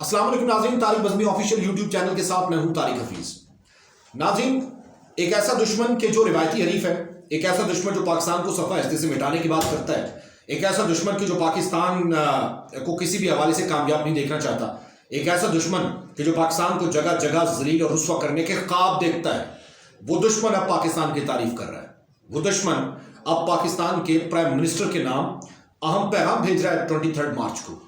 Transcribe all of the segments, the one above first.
السلام علیکم ناظرین، Tariq Bazmee official YouTube channel کے ساتھ میں ہوں طارق حفیظ۔ ناظرین، ایک ایسا دشمن کہ جو روایتی حریف ہے، ایک ایسا دشمن جو پاکستان کو صفحہ ہستی سے مٹانے کی بات کرتا ہے، ایک ایسا دشمن کہ جو پاکستان کو کسی بھی حوالے سے کامیاب نہیں دیکھنا چاہتا، ایک ایسا دشمن کہ جو پاکستان کو جگہ جگہ ذلیل اور رسوا کرنے کے خواب دیکھتا ہے، وہ دشمن اب پاکستان کی تعریف کر رہا ہے۔ وہ دشمن اب پاکستان کے پرائم منسٹر کے نام اہم پیغام بھیج رہا ہے 23 مارچ کو۔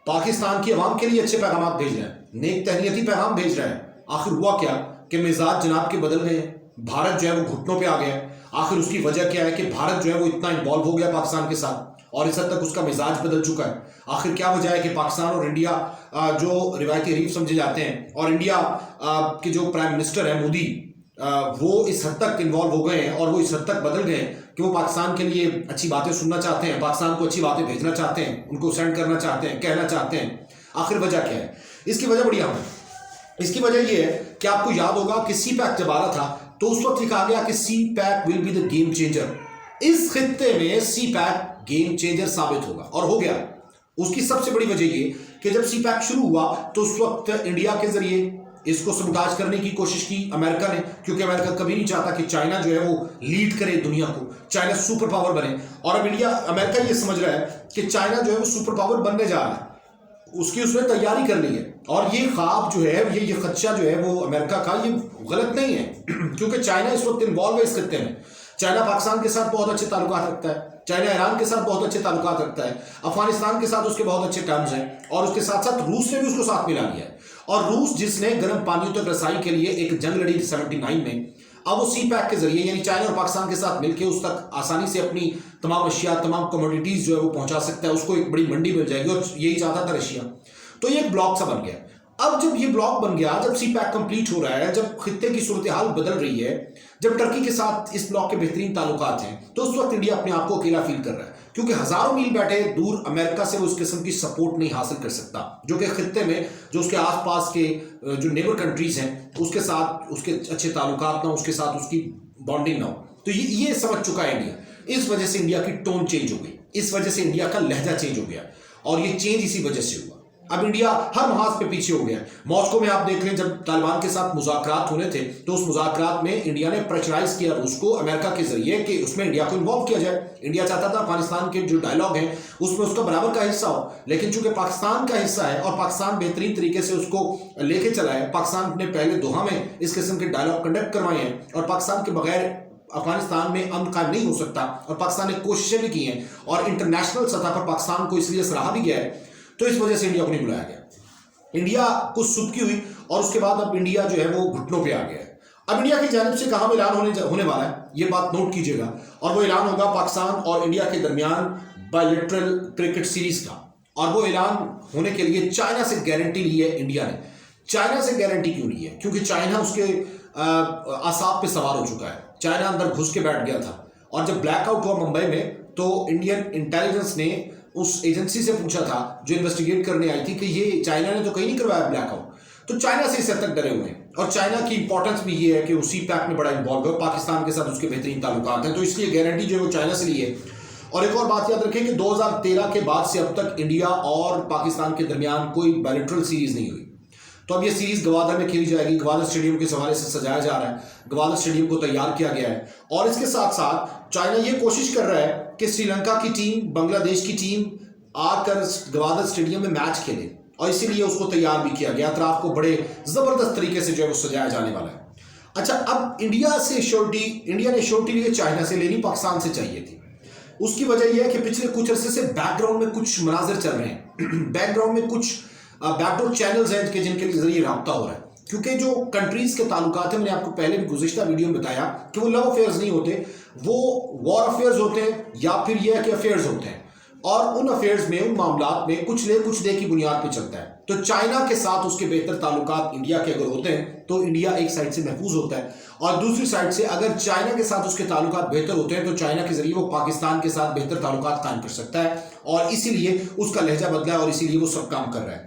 پاکستان کی عوام کے لیے اچھے پیغامات بھیج رہے ہیں، نیک تہنیتی پیغام بھیج رہے ہیں۔ آخر ہوا کیا کہ مزاج جناب کے بدل گئے ہیں، بھارت جو ہے وہ گھٹنوں پہ آ گیا ہے۔ آخر اس کی وجہ کیا ہے کہ بھارت جو ہے وہ اتنا انوالو ہو گیا پاکستان کے ساتھ اور اس حد تک اس کا مزاج بدل چکا ہے۔ آخر کیا وجہ ہے کہ پاکستان اور انڈیا جو روایتی حریف سمجھے جاتے ہیں اور انڈیا کے جو پرائم منسٹر ہیں مودی، وہ اس حد تک انوالو ہو گئے ہیں اور وہ اس حد تک بدل گئے ہیں کہ وہ پاکستان کے لیے اچھی باتیں سننا چاہتے ہیں، پاکستان کو اچھی باتیں بھیجنا چاہتے ہیں، ان کو سینڈ کرنا چاہتے ہیں، کہنا چاہتے ہیں۔ آخر وجہ کیا ہے؟ اس کی وجہ بڑی اہم ہے۔ اس کی وجہ یہ ہے کہ آپ کو یاد ہوگا کہ سی پیک جب آ رہا تھا تو اس وقت لکھا گیا کہ سی پیک will be the game changer. اس خطے میں سی پیک گیم چینجر ثابت ہوگا اور ہو گیا۔ اس کی سب سے بڑی وجہ یہ کہ جب سی پیک شروع ہوا تو اس وقت انڈیا کے ذریعے اس کو سبوٹاج کرنے کی کوشش کی امریکہ نے، کیونکہ امریکہ کبھی نہیں چاہتا کہ چائنا جو ہے وہ لیڈ کرے دنیا کو، چائنا سپر پاور بنے۔ اور اب امریکہ یہ سمجھ رہا ہے کہ چائنا جو ہے وہ سپر پاور بننے جا رہا ہے، اس نے تیاری کر لی ہے۔ اور یہ خواب جو ہے، یہ خدشہ جو ہے وہ امریکہ کا، یہ غلط نہیں ہے کیونکہ چائنا اس وقت انوالو ہے اس خطے میں۔ چائنا پاکستان کے ساتھ بہت اچھے تعلقات رکھتا ہے، چائنا ایران کے ساتھ بہت اچھے تعلقات رکھتا ہے، افغانستان کے ساتھ اس کے بہت اچھے ٹرمز ہیں، اور اس کے ساتھ ساتھ روس نے بھی اس کو ساتھ ملا لیا ہے۔ اور روس جس نے گرم پانیوں تک رسائی کے لیے ایک جنگ لڑی 79 میں، اب وہ سی پیک کے ذریعے یعنی چائنا اور پاکستان کے ساتھ مل کے اس تک آسانی سے اپنی تمام اشیاء، تمام کموڈیٹیز جو ہے وہ پہنچا سکتا ہے، اس کو ایک بڑی منڈی مل جائے گی، اور یہی چاہتا تھا رشیا۔ تو یہ ایک بلاک سا بن گیا۔ اب جب یہ بلاک بن گیا، جب سی پیک کمپلیٹ ہو رہا ہے، جب خطے کی صورتحال بدل رہی ہے، جب ٹرکی کے ساتھ اس بلاک کے بہترین تعلقات ہیں، تو اس وقت انڈیا اپنے آپ کو اکیلا فیل کر رہا ہے، کیونکہ ہزاروں میل بیٹھے دور امریکہ سے وہ اس قسم کی سپورٹ نہیں حاصل کر سکتا جو کہ خطے میں، جو اس کے آس پاس کے جو نیبر کنٹریز ہیں اس کے ساتھ اس کے اچھے تعلقات نہ ہو، اس کے ساتھ اس کی بانڈنگ نہ ہو۔ تو یہ سمجھ چکا ہے انڈیا۔ اس وجہ سے انڈیا کی ٹون چینج ہو گئی، اس وجہ سے انڈیا کا لہجہ چینج ہو گیا، اور یہ چینج اسی وجہ سے ہوا۔ اب انڈیا ہر محاذ پہ پیچھے ہو گیا۔ ماسکو میں آپ دیکھ لیں، جب طالبان کے ساتھ مذاکرات ہونے تھے تو اس مذاکرات میں انڈیا نے پریشرائز کیا روس کو امریکہ کے ذریعے کہ اس میں انڈیا کو انوالو کیا جائے۔ انڈیا چاہتا تھا افغانستان کے جو ڈائلاگ ہیں اس میں اس کا برابر کا حصہ ہو، لیکن چونکہ پاکستان کا حصہ ہے اور پاکستان بہترین طریقے سے اس کو لے کے چلا ہے، پاکستان نے پہلے دوحہ میں اس قسم کے ڈائلاگ کنڈکٹ کروائے ہیں، اور پاکستان کے بغیر افغانستان میں امن قائم نہیں ہو سکتا، اور پاکستان نے کوششیں بھی کی ہیں، اور انٹرنیشنل سطح پر پاکستان کو اس لیے سراہا بھی گیا ہے، تو اس وجہ سے انڈیا کو نہیں بلایا گیا۔ انڈیا کچھ سبکی ہوئی، اور اس کے بعد اب انڈیا جو ہے وہ گھٹنوں پہ آ گیا ہے۔ اب انڈیا کی جانب سے کہاں اعلان ہونے والا ہے، یہ بات نوٹ کیجیے گا، اور وہ اعلان ہوگا پاکستان اور انڈیا کے درمیان بائیلیٹرل کرکٹ سیریز کا۔ اور وہ اعلان ہونے کے لیے چائنا سے گارنٹی لی ہے انڈیا نے۔ چائنا سے گارنٹی کیوں لی ہے؟ کیونکہ چائنا اس کے اعصاب پہ سوار ہو چکا ہے، چائنا اندر گھس کے بیٹھ گیا تھا، اور جب بلیک آؤٹ ہوا ممبئی میں تو انڈین انٹیلیجنس نے اس ایجنسی سے پوچھا تھا جو انویسٹیگیٹ کرنے آئی تھی کہ یہ چائنا نے تو کہیں نہیں کروایا بلیک آؤٹ۔ تو چائنا سے اس حد تک ڈرے ہوئے ہیں، اور چائنا کی امپورٹنس بھی یہ ہے کہ وہ سی پیک میں بڑا انوالو ہے، پاکستان کے ساتھ اس کے بہترین تعلقات ہیں، تو اس لیے گارنٹی جو ہے وہ چائنا سے لی ہے۔ اور ایک اور بات یاد رکھیں کہ 2013 کے بعد سے اب تک انڈیا اور پاکستان کے درمیان کوئی بائیلیٹرل سیریز نہیں ہوئی۔ تو اب یہ سیریز گوادر میں کھیلی جائے گی، گوادر اسٹیڈیم کے حوالے سے سجایا جا رہا ہے، گوادر اسٹیڈیم کو تیار کیا گیا ہے، اور اس کے ساتھ ساتھ چائنا یہ کوشش کر رہا ہے کہ سری لنکا کی ٹیم، بنگلہ دیش کی ٹیم آ کر گوادر اسٹیڈیم میں میچ کھیلے، اور اسی لیے اس کو تیار بھی کیا گیا، اطراف کو بڑے زبردست طریقے سے جو ہے وہ سجایا جانے والا ہے۔ اچھا، اب انڈیا نے شورٹی لی چائنا سے، لینی پاکستان سے چاہیے تھی۔ اس کی وجہ یہ ہے کہ پچھلے کچھ عرصے سے بیک گراؤنڈ میں کچھ مناظر چل رہے ہیں، بیک گراؤنڈ میں کچھ بیک ڈور چینلز ہیں کہ جن کے ذریعے رابطہ ہو رہا ہے، کیونکہ جو کنٹریز کے تعلقات ہیں، میں نے آپ کو پہلے بھی گزشتہ ویڈیو میں بتایا کہ وہ لو افیئرز نہیں ہوتے، وہ وار افیئرز ہوتے ہیں، یا پھر یہ ہے کہ افیئرز ہوتے ہیں، اور ان افیئرز میں، ان معاملات میں کچھ لے کچھ دے کی بنیاد پہ چلتا ہے۔ تو چائنا کے ساتھ اس کے بہتر تعلقات انڈیا کے اگر ہوتے ہیں تو انڈیا ایک سائڈ سے محفوظ ہوتا ہے، اور دوسری سائڈ سے اگر چائنا کے ساتھ اس کے تعلقات بہتر ہوتے ہیں تو چائنا کے ذریعے وہ پاکستان کے ساتھ بہتر تعلقات قائم کر سکتا ہے، اور اسی لیے اس کا لہجہ بدلا ہے، اور اسی لیے وہ سب کام کر رہا ہے۔